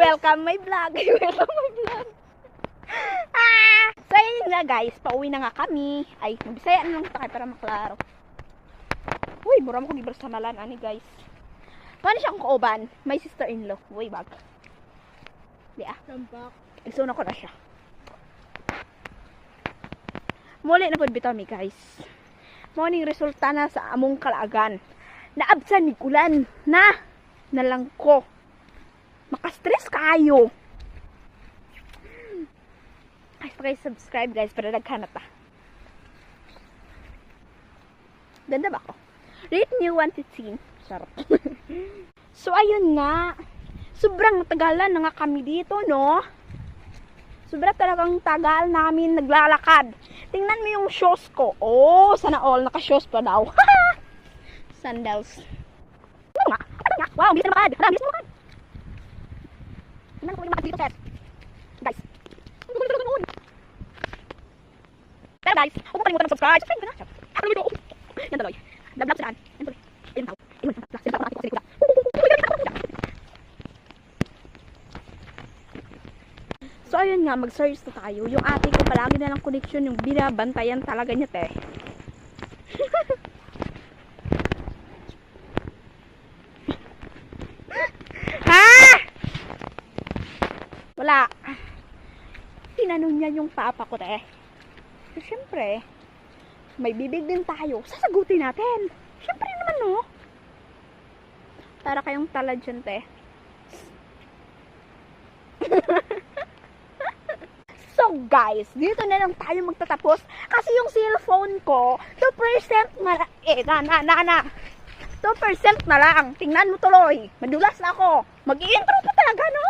Welcome my vlog. Welcome my vlog. So yun nga guys, pauwi na nga kami. Ay, magbisaya na lang tayo para maklaro. Uy, mura mo kong ibros sa malan, ani guys. Paano siya kung kauban? My sister-in-law. Uy, bag. Di ah. Tampak. Igsuna ko na siya. Muli na po bitaw mi guys. Morning resulta na sa among kalaagan. Naabsan ni ulan na nalang ko. Maka-stress kayo. Ay, subscribe guys para daghan ta. Ganda ba ako? Rate me 1 to 10. Sarap. So ayun nga. Sobrang tagalan na nga kami dito, no? Sobrang talagang tagal namin naglalakad. Tingnan mo yung shoes ko. Oh, sana all. Naka-shoes pa daw. Sandals. Ano nga? Ano nga? Wow, bilis na makad. Hala, bilis na makad. Tingnan ko yung makad dito, sir. Guys. Pero guys, huwag mo kalimutan mag-subscribe. Subscribe ka na. Ano ito? Yan tuloy. Vlog saan? Yan tuloy. Ayun tao. Ayun tao. Sila ko natin ko sa likod. So, ayun nga, mag-search na tayo. Yung ate ko palagi na lang connection, yung binabantayan talaga niya, te. Ha? Wala. Tinanong niya yung papa ko, te. So, syempre, may bibig din tayo. Sasagutin natin. Syempre naman, no? Para kayong talad dyan, te. So guys, dito na lang tayo magtatapos kasi yung cellphone ko 2% na 2% na lang. Tingnan mo tuloy. Madulas na ako. Mag-i-intro pa talaga, no?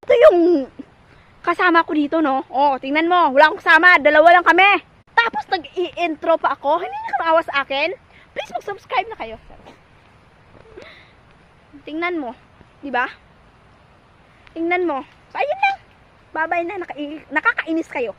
Ito yung kasama ko dito, no? Oh, tingnan mo. Wala akong kasama. Dalawa lang kami. Tapos nag-i-intro pa ako. Hindi na kaawa sa akin. Please mag-subscribe na kayo. Tingnan mo. Diba? Tingnan mo. So, ayun lang. Babay na, nakakainis kayo.